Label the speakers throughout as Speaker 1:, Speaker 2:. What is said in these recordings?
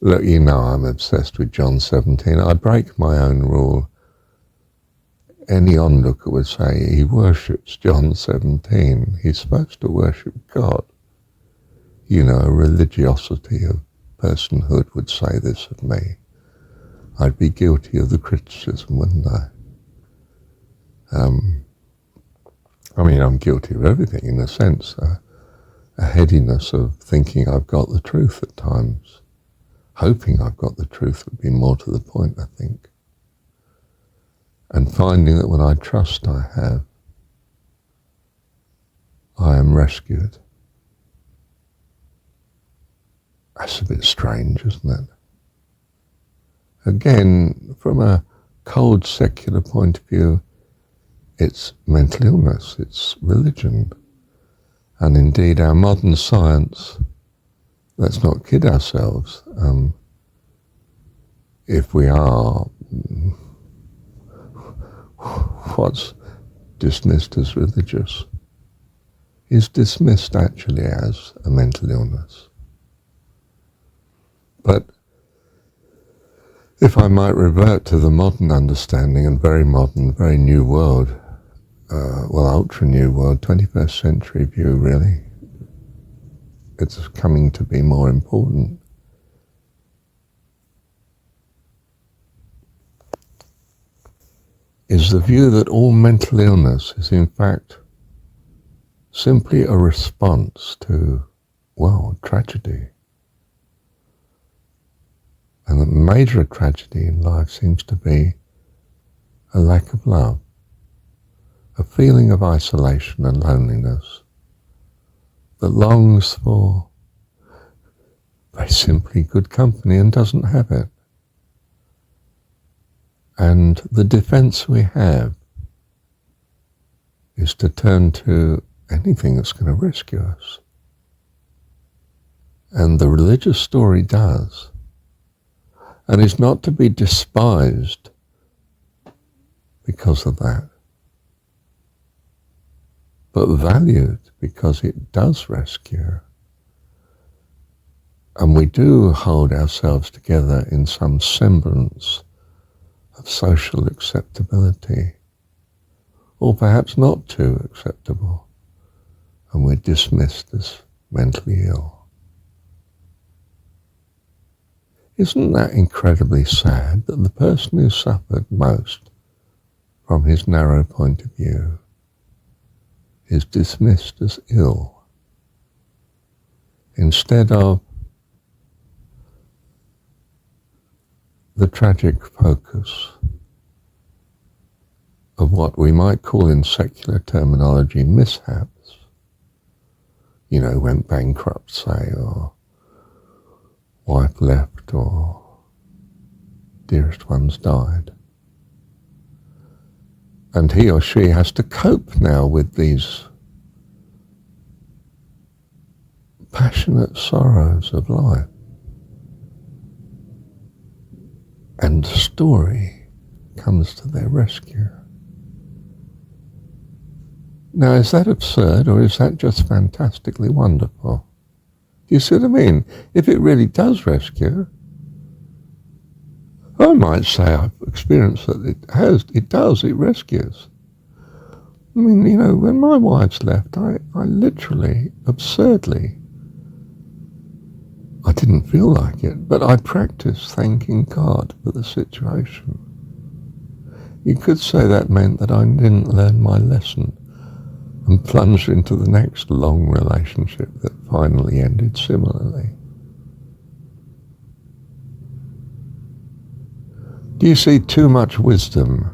Speaker 1: Look, you know I'm obsessed with John 17. I break my own rule. Any onlooker would say he worships John 17. He's supposed to worship God. You know, a religiosity of personhood would say this of me. I'd be guilty of the criticism, wouldn't I? I mean, I'm guilty of everything in a sense. A headiness of thinking I've got the truth at times. Hoping I've got the truth would be more to the point, I think. And finding that when I trust I have, I am rescued. That's a bit strange, isn't it? Again, from a cold secular point of view, it's mental illness, it's religion. And indeed our modern science, let's not kid ourselves, if we are what's dismissed as religious, is dismissed actually as a mental illness. But if I might revert to the modern understanding, and very modern, very new world, well, ultra new world, 21st century view really, it's coming to be more important. Is the view that all mental illness is in fact simply a response to, well, tragedy. And the major tragedy in life seems to be a lack of love, a feeling of isolation and loneliness that longs for very simply good company and doesn't have it. And the defense we have is to turn to anything that's going to rescue us. And the religious story does. And is not to be despised because of that, but valued because it does rescue. And we do hold ourselves together in some semblance of social acceptability, or perhaps not too acceptable, and we're dismissed as mentally ill. Isn't that incredibly sad that the person who suffered most from his narrow point of view is dismissed as ill, instead of the tragic focus of what we might call in secular terminology mishaps, you know, went bankrupt, say, or wife left, or dearest ones died. And he or she has to cope now with these passionate sorrows of life. And the story comes to their rescue. Now, is that absurd, or is that just fantastically wonderful? Do you see what I mean? If it really does rescue, I might say I've experienced that it rescues. I mean, you know, when my wife's left, I literally, absurdly, I didn't feel like it, but I practiced thanking God for the situation. You could say that meant that I didn't learn my lesson and plunged into the next long relationship that finally ended similarly. Do you see, too much wisdom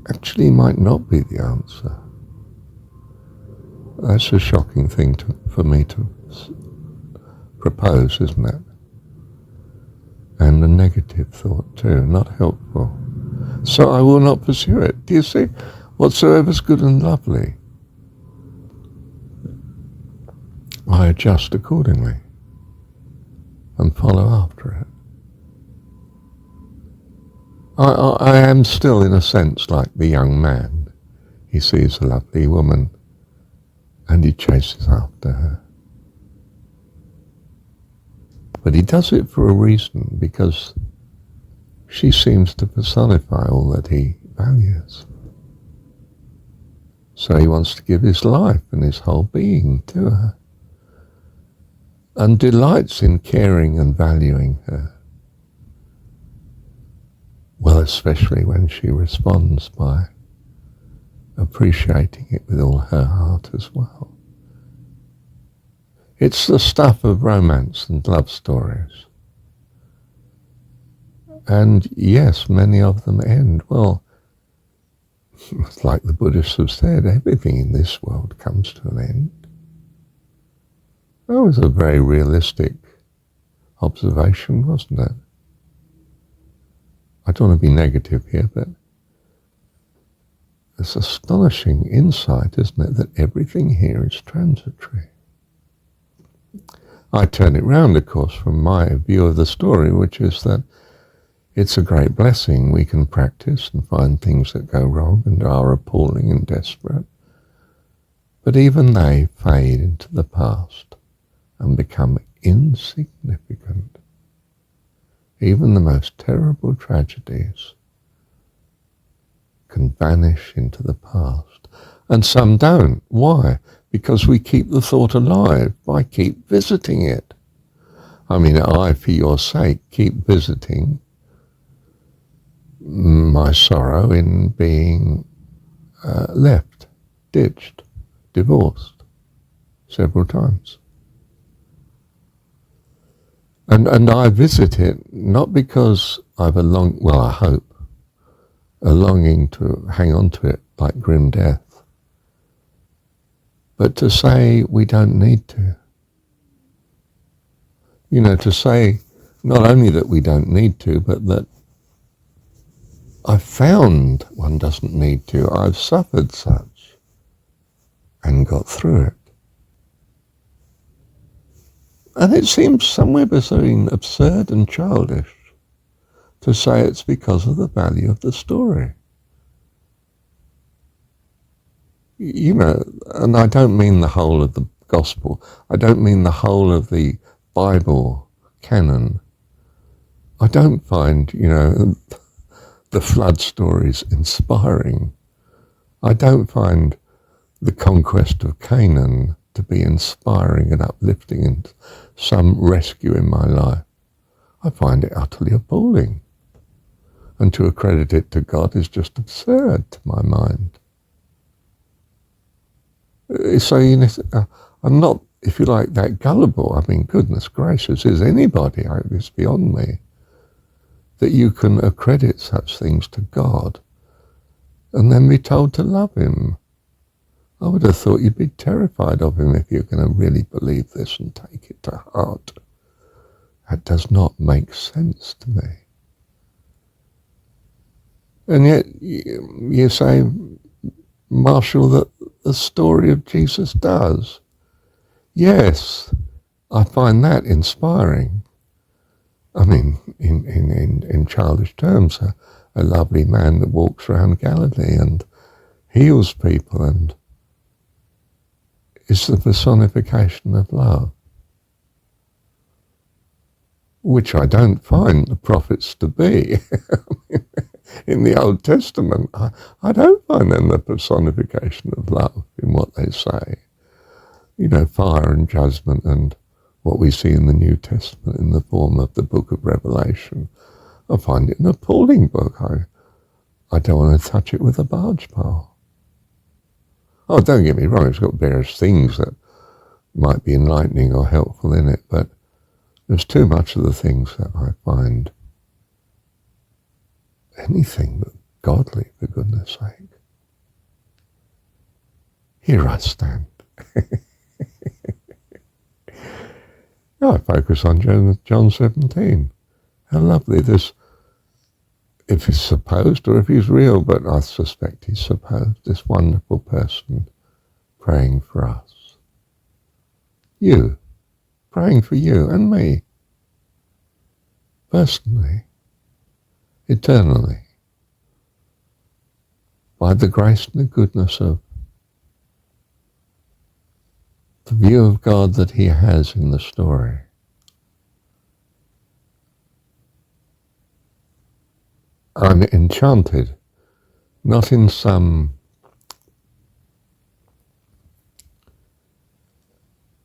Speaker 1: actually might not be the answer? That's a shocking thing for me to propose, isn't it? And a negative thought too, not helpful. So I will not pursue it. Do you see? Whatsoever's good and lovely, I adjust accordingly and follow after it. I am still, in a sense, like the young man. He sees a lovely woman and he chases after her. But he does it for a reason, because she seems to personify all that he values. So he wants to give his life and his whole being to her, and delights in caring and valuing her. Well, especially when she responds by appreciating it with all her heart as well. It's the stuff of romance and love stories. And yes, many of them end. Well, like the Buddhists have said, everything in this world comes to an end. That was a very realistic observation, wasn't it? I don't want to be negative here, but it's astonishing insight, isn't it, that everything here is transitory. I turn it round, of course, from my view of the story, which is that it's a great blessing we can practice and find things that go wrong and are appalling and desperate. But even they fade into the past and become insignificant. Even the most terrible tragedies can vanish into the past. And some don't. Why? Because we keep the thought alive by keep visiting it. I mean, I, for your sake, keep visiting my sorrow in being left, ditched, divorced several times. And I visit it not because I've I hope, a longing to hang on to it like grim death, but to say we don't need to. You know, to say not only that we don't need to, but that I've found one doesn't need to. I've suffered such and got through it. And it seems somewhere between absurd and childish to say it's because of the value of the story. You know, and I don't mean the whole of the gospel. I don't mean the whole of the Bible canon. I don't find, the flood stories inspiring. I don't find the conquest of Canaan to be inspiring and uplifting and some rescue in my life. I find it utterly appalling. And to accredit it to God is just absurd to my mind. So, I'm not, if you like, that gullible. I mean, goodness gracious, is anybody, it's beyond me, that you can accredit such things to God and then be told to love him. I would have thought you'd be terrified of him if you're going to really believe this and take it to heart. That does not make sense to me. And yet you say, Marshall, that the story of Jesus does. Yes, I find that inspiring. I mean, in childish terms, a lovely man that walks around Galilee and heals people and is the personification of love, which I don't find the prophets to be. In the Old Testament, I don't find them the personification of love in what they say. Fire and judgment and what we see in the New Testament in the form of the book of Revelation. I find it an appalling book. I don't want to touch it with a barge pole. Oh, don't get me wrong, it's got various things that might be enlightening or helpful in it, but there's too much of the things that I find anything but godly, for goodness sake. Here I stand. I focus on John 17. How lovely this, if he's supposed or if he's real, but I suspect he's supposed, this wonderful person praying for us. You, praying for you and me, personally, eternally, by the grace and the goodness of the view of God that he has in the story. I'm enchanted, not in some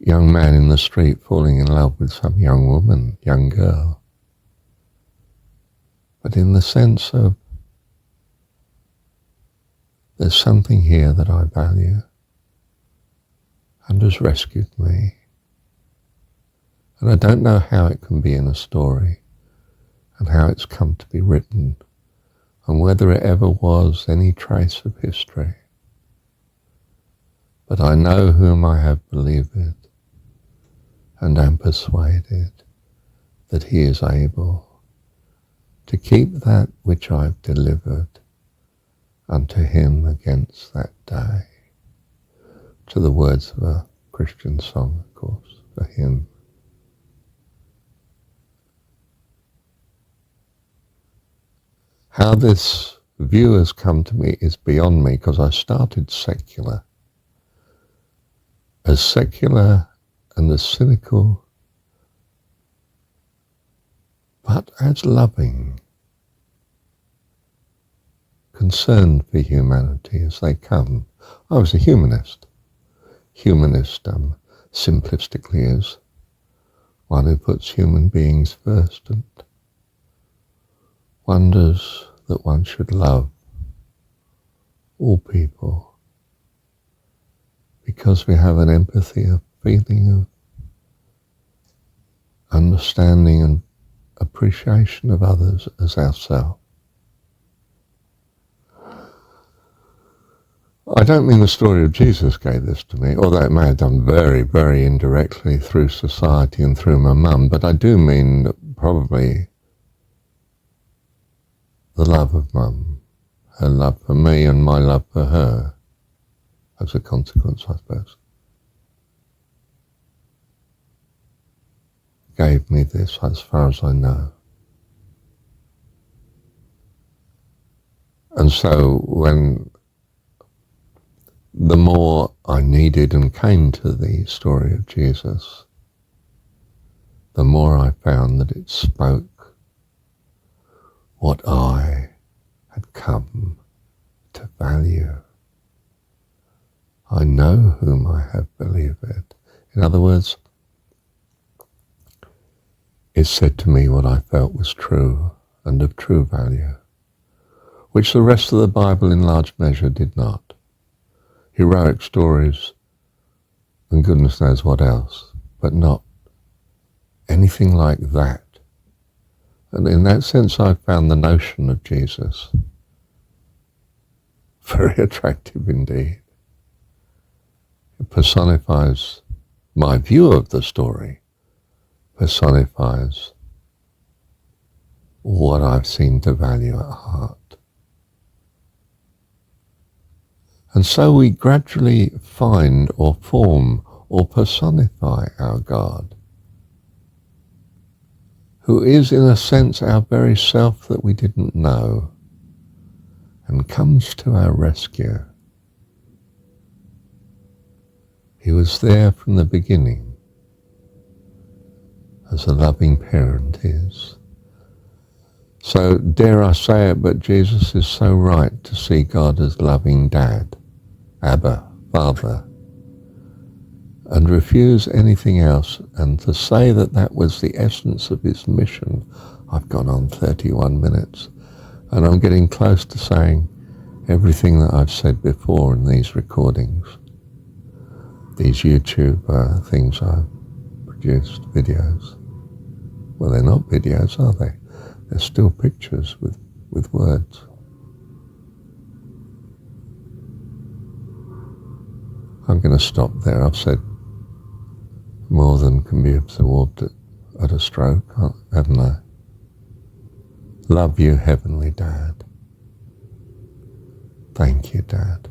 Speaker 1: young man in the street falling in love with some young woman, young girl, but in the sense of there's something here that I value and has rescued me. And I don't know how it can be in a story and how it's come to be written and whether it ever was any trace of history. But I know whom I have believed and am persuaded that he is able to keep that which I've delivered unto him against that day. To the words of a Christian song, of course, a hymn. How this view has come to me is beyond me, because I started secular. As secular and as cynical, but as loving, concerned for humanity as they come. I was a humanist. Humanist, simplistically, is one who puts human beings first and wonders that one should love all people because we have an empathy, a feeling of understanding and appreciation of others as ourselves. I don't mean the story of Jesus gave this to me, although it may have done very, very indirectly through society and through my mum, but I do mean probably the love of mum, her love for me and my love for her, as a consequence, I suppose, gave me this as far as I know. And so when the more I needed and came to the story of Jesus, the more I found that it spoke what I had come to value. I know whom I have believed. In other words, it said to me what I felt was true and of true value, which the rest of the Bible in large measure did not. Heroic stories and goodness knows what else, but not anything like that. And in that sense, I found the notion of Jesus very attractive indeed. It personifies my view of the story, personifies what I've seen to value at heart. And so we gradually find or form or personify our God, who is in a sense our very self that we didn't know, and comes to our rescue. He was there from the beginning, as a loving parent is. So dare I say it, but Jesus is so right to see God as loving Dad, Abba, Father, and refuse anything else, and to say that that was the essence of his mission. I've gone on 31 minutes, and I'm getting close to saying everything that I've said before in these recordings, these YouTube things I've produced, videos. Well, they're not videos, are they? They're still pictures with words. I'm going to stop there. I've said more than can be absorbed at a stroke, haven't I? Love you, Heavenly Dad. Thank you, Dad.